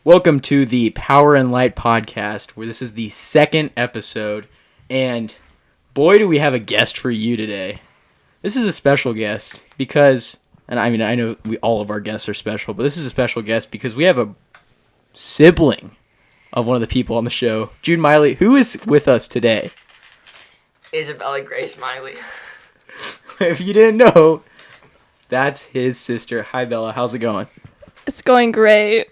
Welcome to the Power and Light podcast, where this is the second episode, and boy, do we have a guest for you today. This is a special guest because, and I mean, I know all of our guests are special, but this is a special guest because we have a sibling of one of the people on the show, Jude Meili, who is with us today. Isabella Grace Meili. If you didn't know, that's his sister. Hi, Bella. How's it going? It's going great.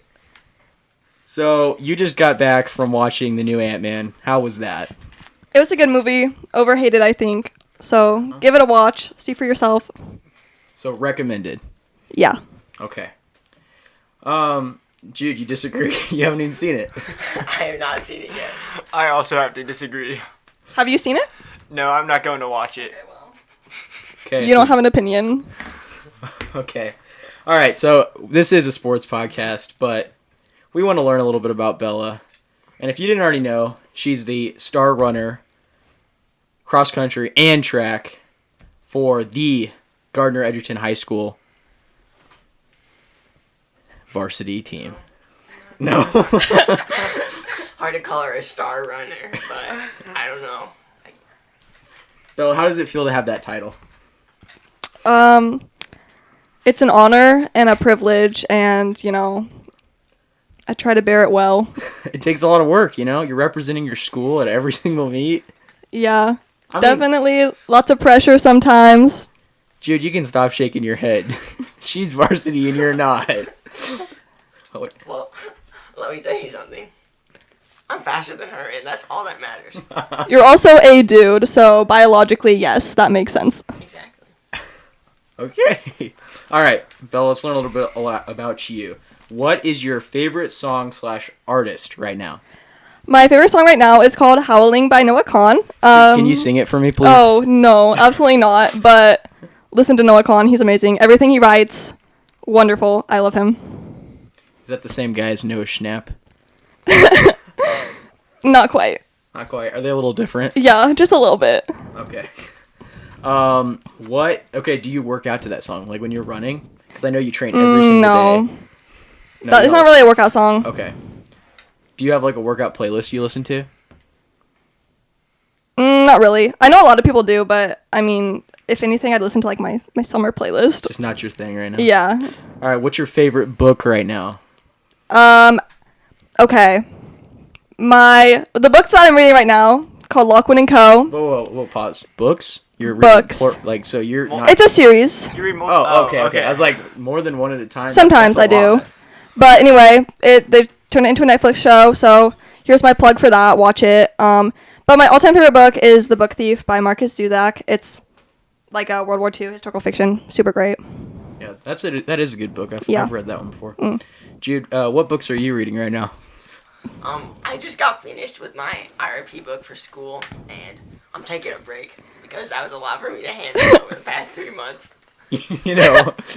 So, you just got back from watching the new Ant-Man. How was that? It was a good movie. Overhated, I think. So, give it a watch. See for yourself. So, recommended. Yeah. Okay. Jude, you disagree? You haven't even seen it. I have not seen it yet. I also have to disagree. Have you seen it? No, I'm not going to watch it. Okay. You don't have an opinion? Okay. All right, so this is a sports podcast, but we want to learn a little bit about Bella. And if you didn't already know, she's the star runner, cross country, and track for the Gardner Edgerton High School varsity team. No. Hard to call her a star runner, but I don't know. Bella, how does it feel to have that title? It's an honor and a privilege, and, I try to bear it well. It takes a lot of work, You're representing your school at every single meet. Yeah, I mean, definitely lots of pressure sometimes. Jude, you can stop shaking your head. She's varsity and you're not. Well, let me tell you something. I'm faster than her, and that's all that matters. You're also a dude, so biologically, yes, that makes sense. Exactly. Okay. All right, Bella, let's learn a lot about you. What is your favorite song/artist right now? My favorite song right now is called Howling by Noah Kahan. Can you sing it for me, please? Oh, no, absolutely not. But listen to Noah Kahan. He's amazing. Everything he writes, wonderful. I love him. Is that the same guy as Noah Schnapp? Not quite. Not quite. Are they a little different? Yeah, just a little bit. Okay. Do you work out to that song? Like when you're running? Because I know you train every single day. No, It's not really a workout song. Okay. Do you have like a workout playlist you listen to? Not really. I know a lot of people do, but I mean, if anything, I'd listen to like my summer playlist. Just not your thing right now? Yeah. All right, what's your favorite book right now? Okay. The book that I'm reading right now, called Lockwood & Co. Whoa, pause. Books? You're Books. Reading, so you're not... It's a series. You read Okay. I was like, more than one at a time? Sometimes I do. But anyway, they turned it into a Netflix show, so here's my plug for that. Watch it. But my all-time favorite book is The Book Thief by Marcus Zuzak. It's like a World War II historical fiction. Super great. Yeah, that is a good book. I've read that one before. Jude, what books are you reading right now? I just got finished with my IRP book for school, and I'm taking a break because that was a lot for me to handle over the past 3 months. You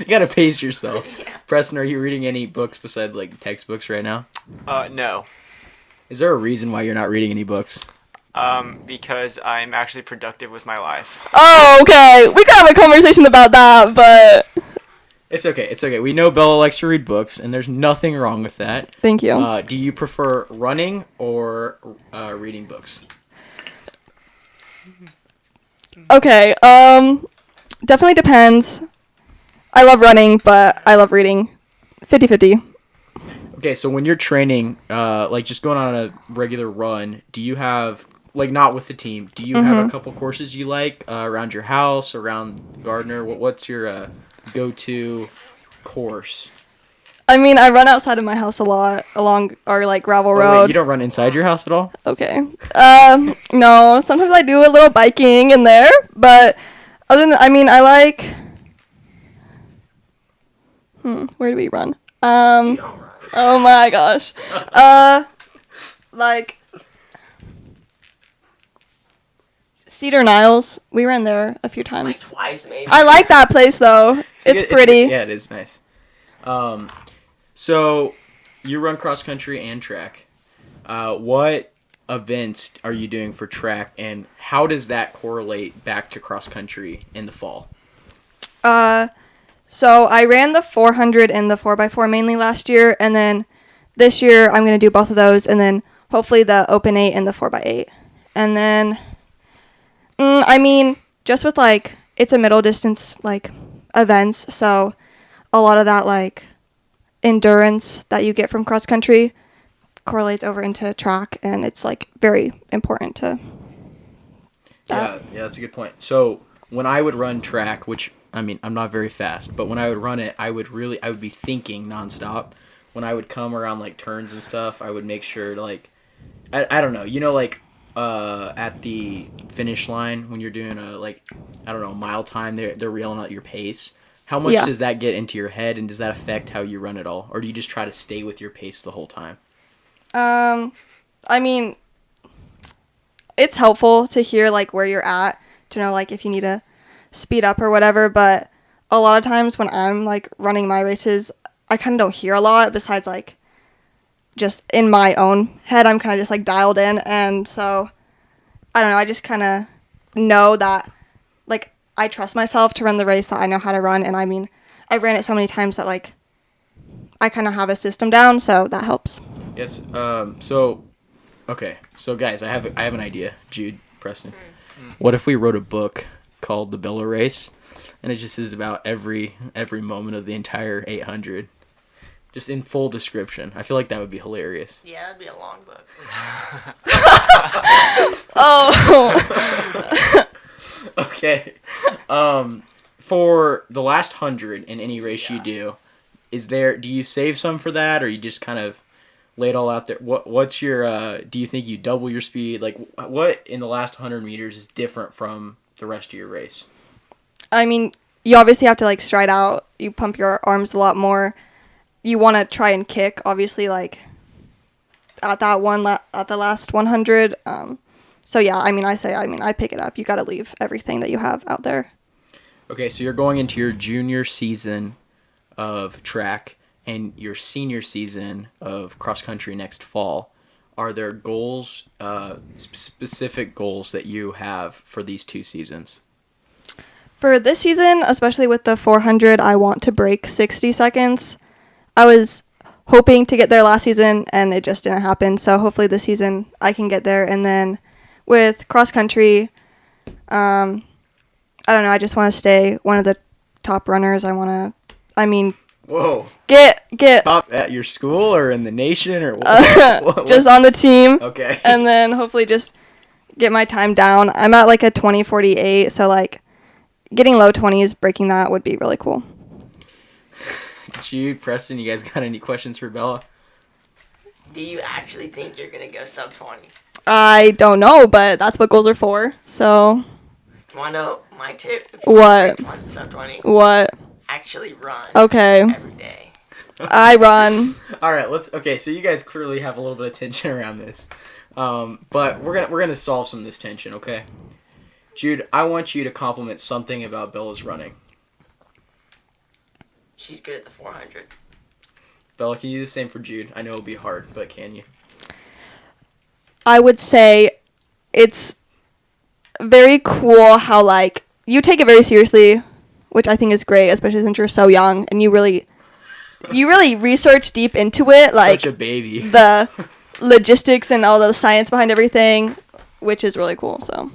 gotta pace yourself. Yeah. Preston, are you reading any books besides like textbooks right now? No. Is there a reason why you're not reading any books? Because I'm actually productive with my life. Oh, okay. We could have a conversation about that, but... It's okay. We know Bella likes to read books, and there's nothing wrong with that. Thank you. Do you prefer running or reading books? Okay, definitely depends. I love running, but I love reading. 50-50. Okay, so when you're training, like just going on a regular run, do you have, like not with the team, do you have a couple courses you like around your house, around Gardner? What's your go-to course? I mean, I run outside of my house a lot along our like gravel road. Wait, you don't run inside your house at all? Okay. No, sometimes I do a little biking in there, but other than I like where do we run? You don't run. Oh my gosh. Like Cedar Niles. We ran there a few times. Like twice, maybe. I like that place though. It's pretty. Yeah, it is nice. So you run cross country and track. What events are you doing for track, and how does that correlate back to cross country in the fall? So I ran the 400 and the 4x4 mainly last year, and then this year I'm going to do both of those, and then hopefully the open 8 and the 4x8. And then, I mean, just with, like, it's a middle distance, like, events, so a lot of that, like, endurance that you get from cross country correlates over into track, and it's, like, very important to that. Yeah, that's a good point. So when I would run track, which, I mean, I'm not very fast, but when I would run it, I would be thinking nonstop. When I would come around, like, turns and stuff, I would make sure, like, I don't know, you know, like, at the finish line, when you're doing a, like, I don't know, mile time, they're reeling out your pace. How much does that get into your head, and does that affect how you run it all? Or do you just try to stay with your pace the whole time? I mean, it's helpful to hear, like, where you're at, to know, like, if you need to speed up or whatever, but a lot of times when I'm, like, running my races, I kind of don't hear a lot besides, like, just in my own head, I'm kind of just, like, dialed in, and so, I don't know, I just kind of know that, like, I trust myself to run the race that I know how to run, and I mean, I've ran it so many times that, like, I kind of have a system down, so that helps. Yes, okay, so guys, I have an idea, Jude, Preston. What if we wrote a book called The Billa Race, and it just is about every moment of the entire 800, just in full description? I feel like that would be hilarious. Yeah, that'd be a long book. Oh. Okay. For the last 100 in any race you do, do you save some for that, or you just kind of lay it all out there? What's your do you think you double your speed? Like, what in the last 100 meters is different from the rest of your race? I mean, you obviously have to, like, stride out. You pump your arms a lot more. You want to try and kick, obviously, like, at the last 100. So yeah, I mean, I pick it up. You got to leave everything that you have out there. Okay, so you're going into your junior season of track and your senior season of cross country next fall. Are there goals, specific goals that you have for these two seasons? For this season, especially with the 400, I want to break 60 seconds. I was hoping to get there last season, and it just didn't happen. So hopefully this season I can get there. And then with cross country, I don't know. I just want to stay one of the top runners. Whoa. Get Top at your school or in the nation or what? Just on the team. Okay. And then hopefully just get my time down. I'm at, like, a 20:48, so, like, getting low 20s, breaking that would be really cool. Jude, Preston, you guys got any questions for Bella? Do you actually think you're gonna go sub 20? I don't know, but that's what goals are for. So. Want to know my tip? If What? want to break sub 20? What? Actually run. Okay. Every day. I run. All right, okay, so you guys clearly have a little bit of tension around this. But we're gonna solve some of this tension, okay? Jude, I want you to compliment something about Bella's running. She's good at the 400. Bella, can you do the same for Jude? I know it'll be hard, but can you? I would say it's very cool how, like, you take it very seriously, which I think is great, especially since you're so young, and you really research deep into it, like, such a baby. The logistics and all the science behind everything, which is really cool. So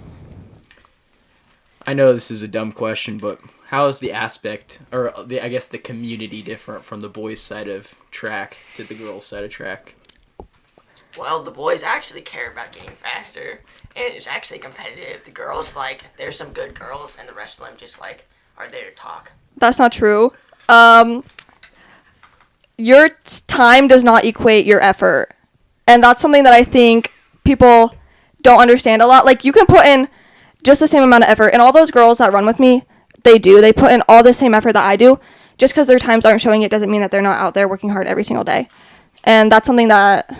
I know this is a dumb question, but how is the aspect, or I guess the community, different from the boys' side of track to the girls' side of track? Well, the boys actually care about getting faster, and it's actually competitive. The girls, like, there's some good girls, and the rest of them just, like, are there to talk. that's not true. Your time does not equate your effort, and that's something that I think people don't understand a lot. Like, you can put in just the same amount of effort, and all those girls that run with me, they put in all the same effort that I do. Just because their times aren't showing it doesn't mean that they're not out there working hard every single day, and that's something that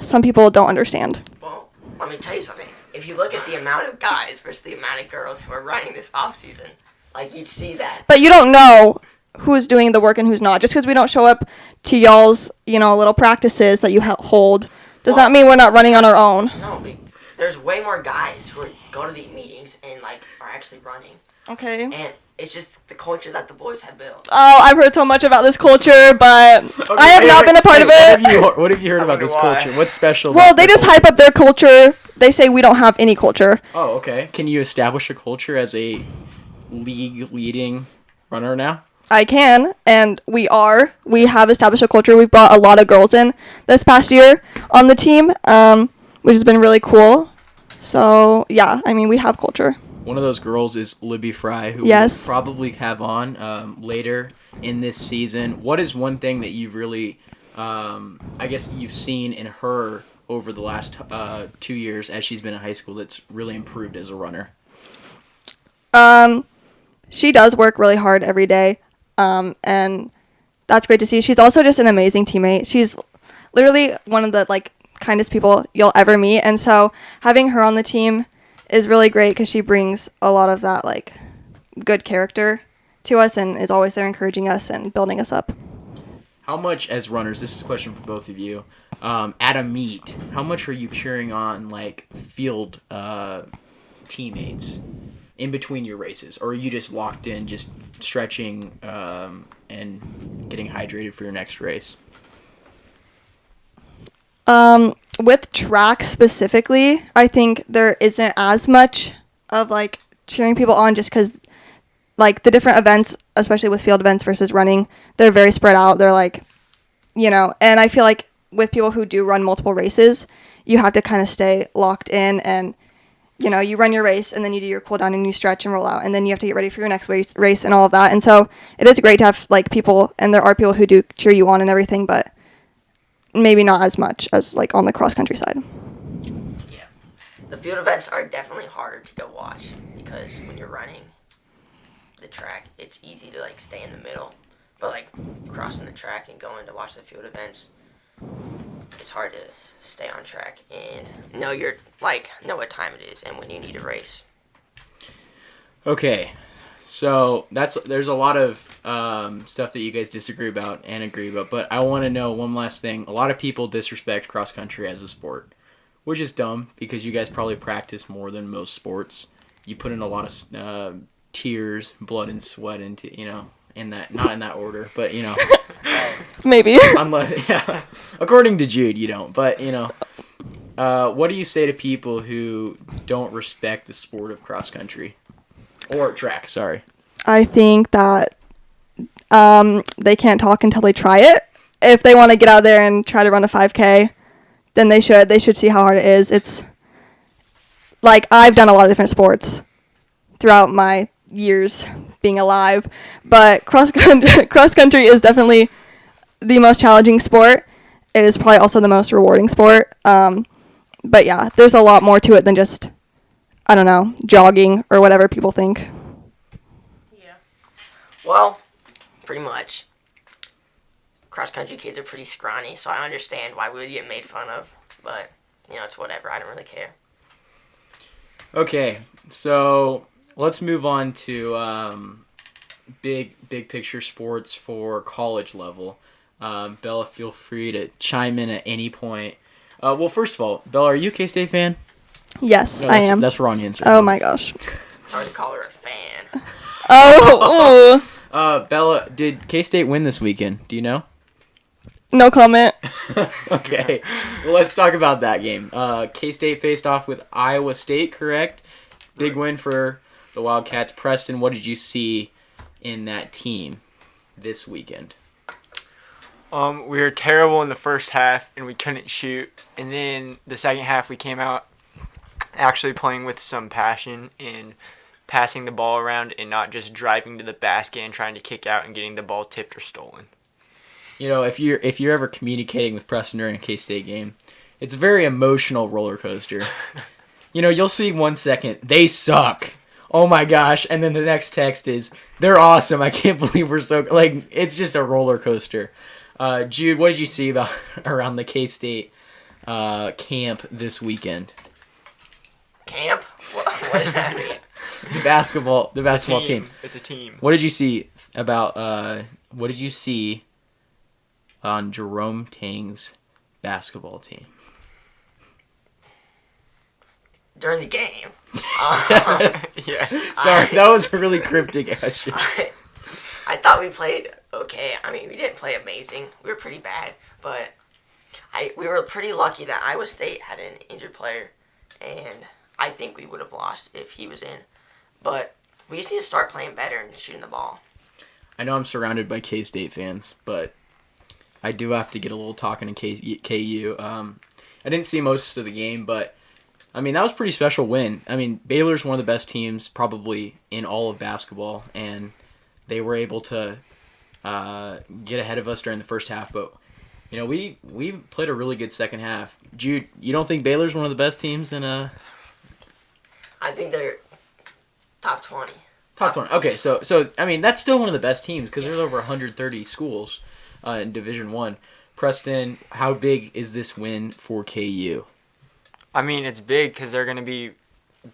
some people don't understand. Well, let me tell you something. If you look at the amount of guys versus the amount of girls who are running this off season, like, you'd see that. But you don't know who's doing the work and who's not. Just because we don't show up to y'all's, little practices that you hold, does that mean we're not running on our own? No, there's way more guys who go to these meetings and, like, are actually running. Okay. And It's just the culture that the boys have built. Oh, I've heard so much about this culture, but I have not been a part of it. What have you heard about this culture? What's special? Well, about they just hype up their culture. They say we don't have any culture. Oh, okay. Can you establish a culture as a league-leading runner now? I can, and we are. We have established a culture. We've brought a lot of girls in this past year on the team, which has been really cool. So, yeah, I mean, we have culture. One of those girls is Libby Fry, who Yes. we'll probably have on later in this season. What is one thing that you've really, I guess you've seen in her over the last 2 years as she's been in high school that's really improved as a runner? She does work really hard every day, and that's great to see. She's also just an amazing teammate. She's literally one of the kindest people you'll ever meet, and so having her on the team is really great because she brings a lot of that good character to us and is always there encouraging us and building us up. How much, as runners, this is a question for both of you, at a meet, how much are you cheering on field teammates in between your races, or are you just locked in, just stretching and getting hydrated for your next race? With track specifically, I think there isn't as much of cheering people on just because the different events, especially with field events versus running, they're very spread out. They're and I feel like with people who do run multiple races, you have to kind of stay locked in and you run your race and then you do your cool down and you stretch and roll out and then you have to get ready for your next race and all of that. And so it is great to have people, and there are people who do cheer you on and everything, but maybe not as much as on the cross country side. Yeah. The field events are definitely harder to go watch because when you're running the track, it's easy to stay in the middle. But crossing the track and going to watch the field events, it's hard to stay on track and know what time it is and when you need to race. Okay, so there's a lot of stuff that you guys disagree about and agree about, but I want to know one last thing. A lot of people disrespect cross country as a sport, which is dumb because you guys probably practice more than most sports. You put in a lot of tears, blood, and sweat into in that, not in that order, but Maybe. unless according to Jude, you don't. But what do you say to people who don't respect the sport of cross country or track? Sorry. I think that they can't talk until they try it. If they want to get out there and try to run a 5K, then they should. They should see how hard it is. It's I've done a lot of different sports throughout my years being alive, but cross country is definitely the most challenging sport. It is probably also the most rewarding sport. But yeah, there's a lot more to it than just, I don't know, jogging or whatever people think. Yeah. Well, pretty much. Cross-country kids are pretty scrawny, so I understand why we would get made fun of. But, it's whatever. I don't really care. Okay, so let's move on to big picture sports for college level. Bella, feel free to chime in at any point. Well, first of all, Bella, are you a K-State fan? Yes, No, I am. That's wrong answer. Oh my gosh. It's hard to call her a fan. Oh, Bella, did K-State win this weekend? Do you know? no comment. Okay, well, let's talk about that game. K-State faced off with Iowa State, correct? Big win for the Wildcats. Preston, what did you see in that team this weekend? We were terrible in the first half, and we couldn't shoot. And then the second half, we came out actually playing with some passion and passing the ball around and not just driving to the basket and trying to kick out and getting the ball tipped or stolen. If you're ever communicating with Preston during a K-State game, it's a very emotional roller coaster. You'll see 1 second, they suck. Oh my gosh. And then the next text is, they're awesome. I can't believe we're so... it's just a roller coaster. Jude, what did you see around the K-State camp this weekend? Camp? What does that mean? The basketball team. It's a team. What did you see on Jerome Tang's basketball team? during the game. Yeah. Sorry, that was a really cryptic question. I thought we played okay. I mean, we didn't play amazing. We were pretty bad, but we were pretty lucky that Iowa State had an injured player, and I think we would have lost if he was in. But we just need to start playing better and shooting the ball. I know I'm surrounded by K-State fans, but I do have to get a little talking to KU. I didn't see most of the game, but I mean, that was a pretty special win. I mean, Baylor's one of the best teams probably in all of basketball, and they were able to get ahead of us during the first half. But, you know, we played a really good second half. Jude, you don't think Baylor's one of the best teams in I think they're top 20. Top 20. Okay, so I mean, that's still one of the best teams because there's over 130 schools in Division I. Preston, how big is this win for KU? I mean, it's big because they're going to be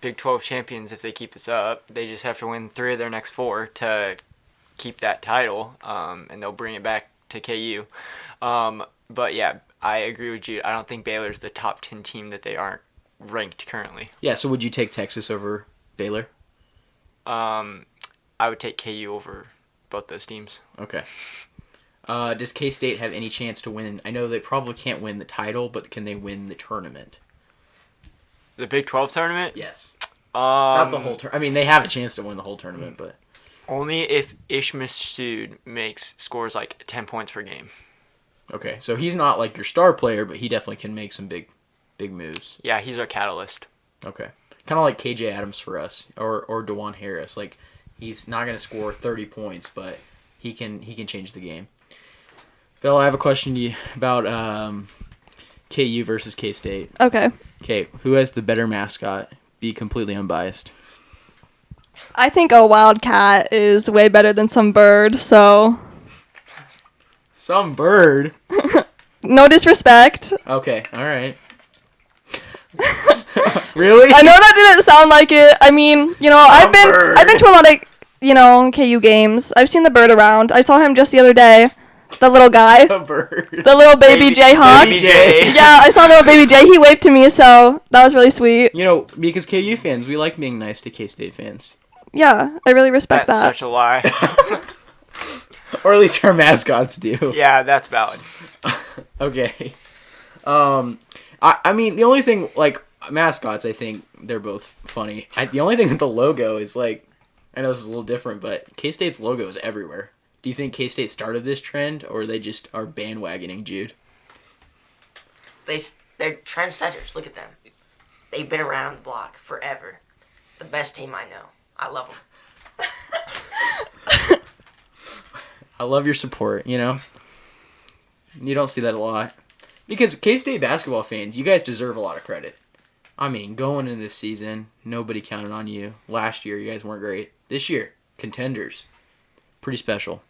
Big 12 champions if they keep this up. They just have to win 3 of their next 4 to keep that title, and they'll bring it back to KU. But, yeah, I agree with you. I don't think Baylor's the top 10 team that they aren't ranked currently. Yeah, so would you take Texas over Baylor? I would take KU over both those teams. Okay. Does K-State have any chance to win? I know they probably can't win the title, but can they win the tournament? The Big 12 tournament? Yes. Not the whole tournament. I mean, they have a chance to win the whole tournament, but... Only if Ish Masood scores like 10 points per game. Okay, so he's not like your star player, but he definitely can make some big moves. Yeah, he's our catalyst. Okay. Kind of like KJ Adams for us, or DeJuan Harris. Like, he's not going to score 30 points, but he can change the game. Bill, I have a question to you about KU versus K-State. Okay. Okay, who has the better mascot? Be completely unbiased. I think a wildcat is way better than some bird, so... Some bird? No disrespect. Okay, all right. Really? I know that didn't sound like it. I mean, you know, I've been to a lot of, you know, KU games. I've seen the bird around. I saw him just the other day. The little guy. The bird. The little baby Jayhawk. Baby Jay. Yeah, I saw little baby Jay. He waved to me, so that was really sweet. You know, because KU fans, we like being nice to K-State fans. Yeah, I really respect That's that. such a lie. Or at least our mascots do. Yeah, that's valid. Okay. I mean, the only thing, like, mascots, I think they're both funny. The only thing with the logo is, like, I know this is a little different, but K-State's logo is everywhere. Do you think K-State started this trend, or they just are bandwagoning Jude? They're trendsetters. Look at them. They've been around the block forever. The best team I know. I love them. I love your support, you know? You don't see that a lot. Because K-State basketball fans, you guys deserve a lot of credit. I mean, going into this season, nobody counted on you. Last year, you guys weren't great. This year, contenders. Pretty special.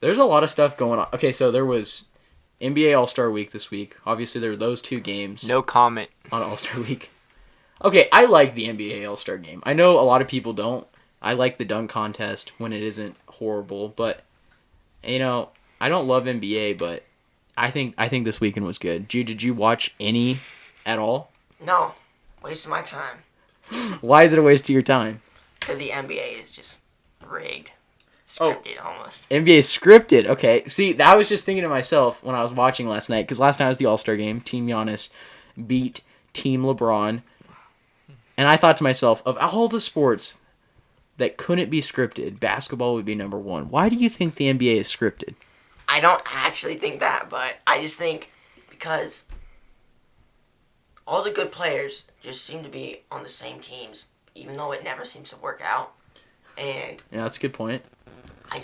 There's a lot of stuff going on. Okay, so there was NBA All-Star Week this week. Obviously, there were those 2 games. No comment. On All-Star Week. Okay, I like the NBA All-Star Game. I know a lot of people don't. I like the dunk contest when it isn't horrible, but, you know, I don't love NBA, but I think this weekend was good. Jude, did you watch any at all? No. Wasting my time. Why is it a waste of your time? Because the NBA is just rigged. Scripted almost. NBA scripted. Okay. See, I was just thinking to myself when I was watching last night, because last night was the All-Star Game. Team Giannis beat Team LeBron. And I thought to myself, of all the sports that couldn't be scripted, basketball would be number 1. Why do you think the NBA is scripted? I don't actually think that, but I just think because all the good players just seem to be on the same teams, even though it never seems to work out. And yeah, that's a good point. I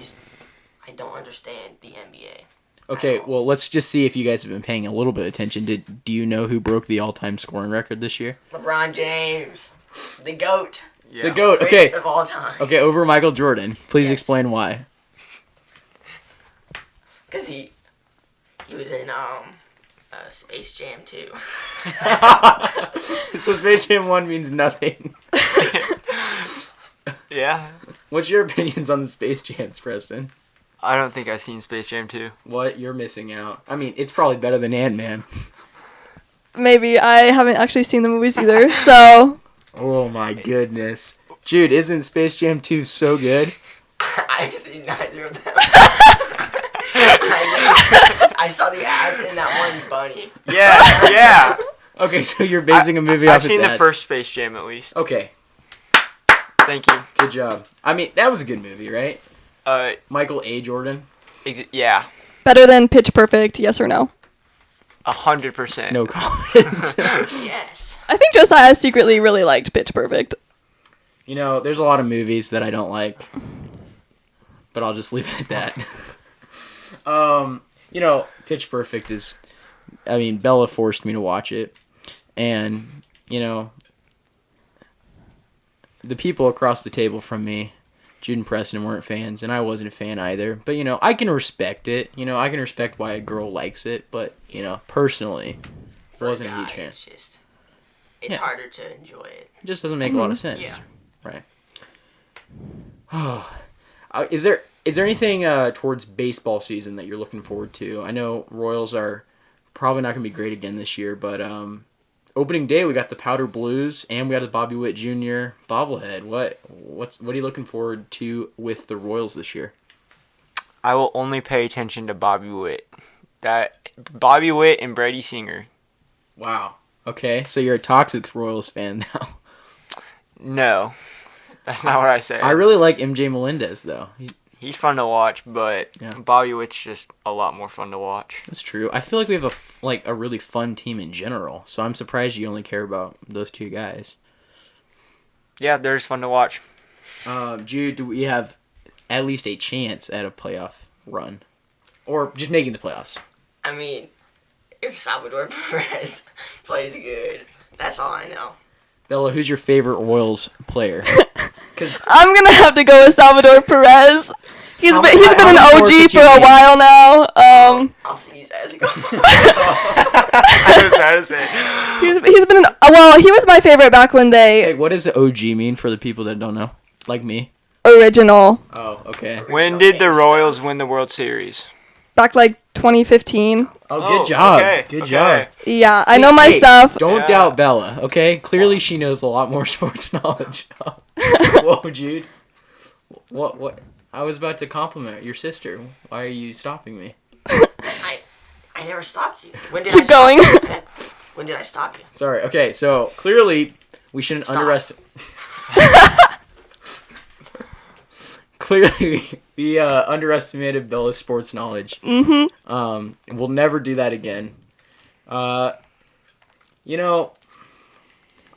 don't understand the NBA. Okay, well, let's just see if you guys have been paying a little bit of attention. Do you know who broke the all-time scoring record this year? LeBron James, the GOAT. Yeah. The GOAT. Okay. Greatest of all time. Okay, over Michael Jordan. Please Yes. explain why. Because he was in Space Jam 2. So Space Jam 1 means nothing. Yeah. What's your opinions on the Space Jams, Preston? I don't think I've seen Space Jam 2. What? You're missing out. I mean, it's probably better than Ant-Man. Maybe. I haven't actually seen the movies either, so... Oh my goodness. Jude, isn't Space Jam 2 so good? I've seen neither of them. I saw the ads in that one bunny. Yeah. Okay, so you're basing a movie off I've its seen the ads. first Space Jam at least. Okay, Thank you. good job. I mean, that was a good movie, right? Uh, Michael A. Jordan? yeah, Better than Pitch Perfect, yes or no? 100%. No comment. Yes. I think Josiah secretly really liked Pitch Perfect. You know, there's a lot of movies that I don't like, but I'll just leave it at that. You know, Pitch Perfect is, I mean, Bella forced me to watch it, and, you know, the people across the table from me, Jude and Preston, weren't fans, and I wasn't a fan either, but, you know, I can respect it. You know, I can respect why a girl likes it, but, you know, personally, For wasn't a a huge guy, fan. it's Yeah. harder to enjoy it. It just doesn't make a lot of sense. Yeah. Right. Oh, is there anything towards baseball season that you're looking forward to? I know Royals are probably not going to be great again this year, but opening day we got the Powder Blues and we got the Bobby Witt Jr. bobblehead. What are you looking forward to with the Royals this year? I will only pay attention to Bobby Witt. Bobby Witt and Brady Singer. Wow. Okay, so you're a toxic Royals fan now. No, that's not what I said. I really like MJ Melendez though. He's fun to watch, but Yeah. Bobby Witt's just a lot more fun to watch. That's true. I feel like we have a really fun team in general, so I'm surprised you only care about those two guys. Yeah, they're just fun to watch. Jude, do we have at least a chance at a playoff run? Or just making the playoffs? I mean, if Salvador Perez plays good, that's all I know. Bella, who's your favorite Royals player? I'm gonna have to go with Salvador Perez. He's How been many an more OG could for you a name? while now. I'll see his ass go. I was trying to say. He's been he was my favorite back when Hey, they what does OG mean for the people that don't know? Like me? original Oh, okay. When did the Royals win the World Series? back like 2015. Oh, good job. Okay, Good okay. job. Yeah, I know my Hey, stuff. Don't Yeah. doubt Bella, okay? Clearly she knows a lot more sports knowledge. Whoa, Jude. What? I was about to compliment your sister. Why are you stopping me? I never stopped you. When did Keep I stop going. you? Okay? When did I stop you? Sorry. Okay, so clearly we shouldn't Stop. underestimate. Clearly, we underestimated Bella's sports knowledge. Mm-hmm. And we'll never do that again. You know,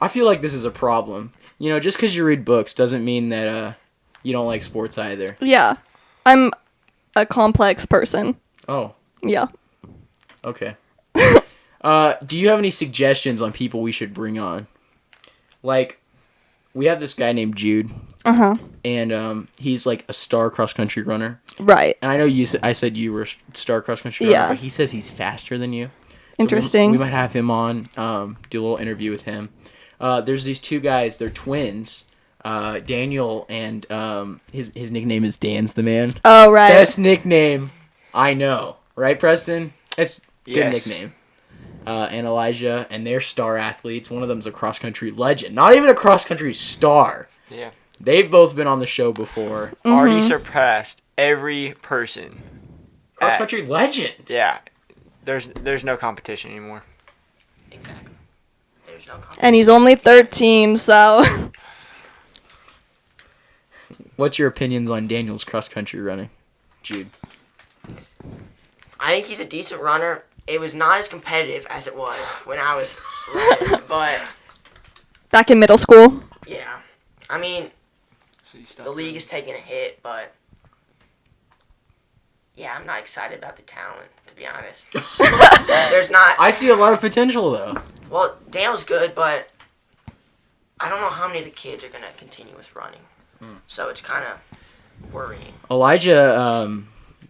I feel like this is a problem. You know, just because you read books doesn't mean that you don't like sports either. Yeah, I'm a complex person. Oh, Yeah. okay. Do you have any suggestions on people we should bring on? Like, we have this guy named Jude, Uh-huh. and he's like a star cross-country runner. Right. And I know I said you were a star cross-country Yeah. runner, but he says he's faster than you. So Interesting. we might have him on, do a little interview with him. There's these two guys, they're twins, Daniel, and his nickname is Dan's the Man. Oh, right. Best nickname I know. Right, Preston? That's a good Yes. nickname. And Elijah, and they're star athletes. One of them's a cross-country legend. Not even a cross-country star. Yeah. They've both been on the show before. Already surpassed every person. Cross-country legend. Yeah. There's no competition anymore. Exactly. There's no competition. And he's only 13, so... What's your opinions on Daniel's cross-country running? Jude. I think he's a decent runner. It was not as competitive as it was when I was running, but Back in middle school. yeah. I mean, the league is taking a hit, but yeah, I'm not excited about the talent, to be honest. There's not. I see a lot of potential, though. Well, Daniel's good, but I don't know how many of the kids are going to continue with running. So it's kind of worrying. Elijah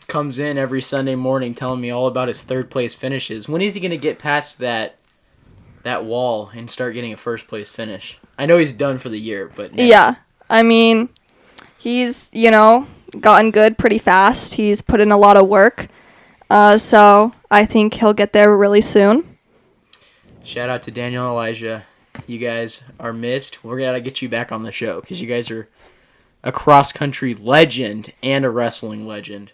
comes in every Sunday morning telling me all about his third-place finishes. When is he going to get past that wall and start getting a first-place finish? I know he's done for the year, but... Yeah. I mean, he's, gotten good pretty fast. He's put in a lot of work. So I think he'll get there really soon. Shout out to Daniel and Elijah. You guys are missed. We're going to get you back on the show because you guys are a cross-country legend and a wrestling legend.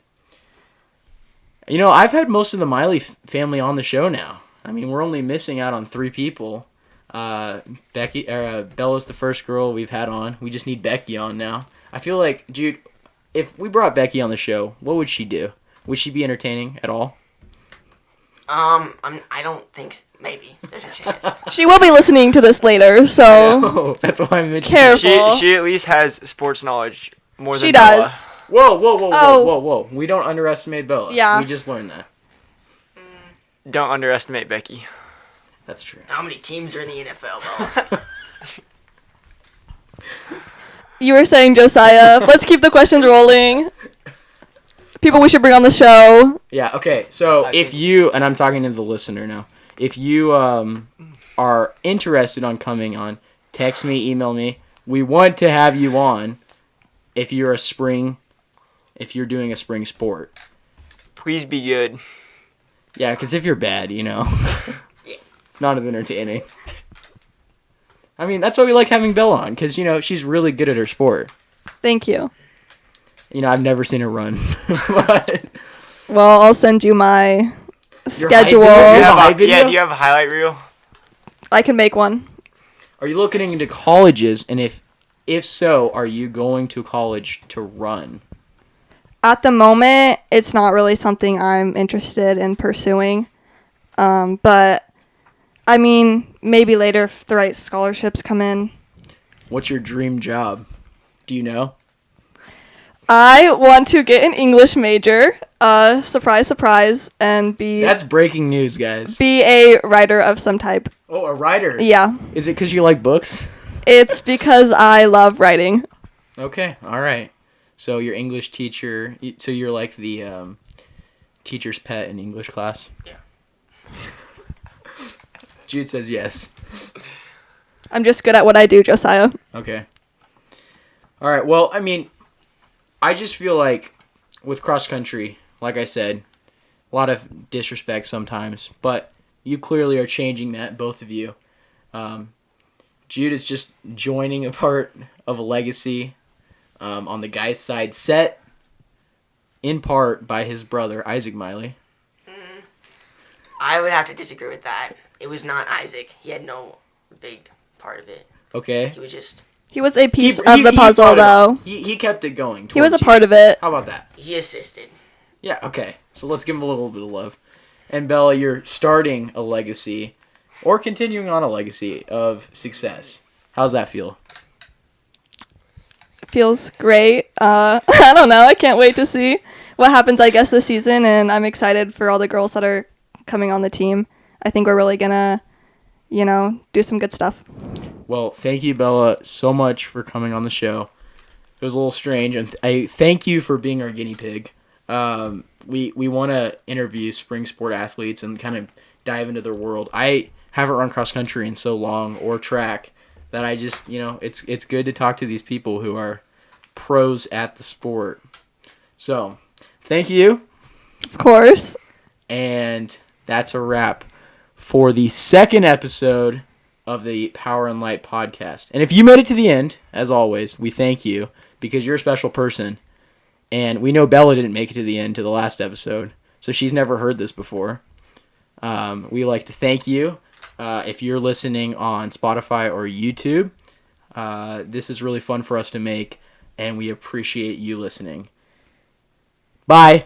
You know, I've had most of the Meili family on the show now. I mean, we're only missing out on 3 people. Bella's the first girl we've had on. We just need Becky on now. I feel like, Jude, if we brought Becky on the show, what would she do? Would she be entertaining at all? I don't think maybe there's a chance. She will be listening to this later, so No, that's why I'm mentioning. Careful. She at least has sports knowledge more than she Bella. does. Whoa. We don't underestimate Bella. Yeah. We just learned that. Don't underestimate Becky. That's true. How many teams are in the NFL, Bella? You were saying, Josiah. Let's keep the questions rolling. People we should bring on the show. Yeah, okay. So if you, and I'm talking to the listener now, if you are interested on coming on, text me, email me. We want to have you on if you're doing a spring sport. Please be good. Yeah, because if you're bad, it's not as entertaining. I mean, that's why we like having Bella on, because, she's really good at her sport. Thank you. I've never seen her run. But Well, I'll send you my schedule. video? Do you have a highlight reel? I can make one. Are you looking into colleges? And if so, are you going to college to run? At the moment, it's not really something I'm interested in pursuing. But, I mean, maybe later if the right scholarships come in. What's your dream job? Do you know? I want to get an English major, surprise, surprise, and That's breaking news, guys. be a writer of some type. Oh, a writer. Yeah. Is it because you like books? It's because I love writing. Okay, all right. So your English teacher, so you're like the teacher's pet in English class? Yeah. Jude says yes. I'm just good at what I do, Josiah. Okay. All right, well, I mean, I just feel like with cross country, like I said, a lot of disrespect sometimes, but you clearly are changing that, both of you. Jude is just joining a part of a legacy on the guy's side, set in part by his brother, Isaac Meili. I would have to disagree with that. It was not Isaac. He had no big part of it. Okay. He was just... He was a piece He of the puzzle, brought it though. up. He kept it going. He was a towards part you. of it. How about that? He assisted. Yeah, okay. So let's give him a little bit of love. And Bella, you're starting a legacy, or continuing on a legacy of success. How's that feel? Feels great. I don't know. I can't wait to see what happens, I guess, this season, and I'm excited for all the girls that are coming on the team. I think we're really gonna, do some good stuff. Well, thank you, Bella, so much for coming on the show. It was a little strange, and I thank you for being our guinea pig. We want to interview spring sport athletes and kind of dive into their world. I haven't run cross country in so long, or track, that I just, it's good to talk to these people who are pros at the sport. So, thank you. Of course. And that's a wrap for the second episode of the Power and Light podcast. And if you made it to the end, as always, we thank you because you're a special person. And we know Bella didn't make it to the end to the last episode, so she's never heard this before. We like to thank you. If you're listening on Spotify or YouTube, this is really fun for us to make, and we appreciate you listening. Bye.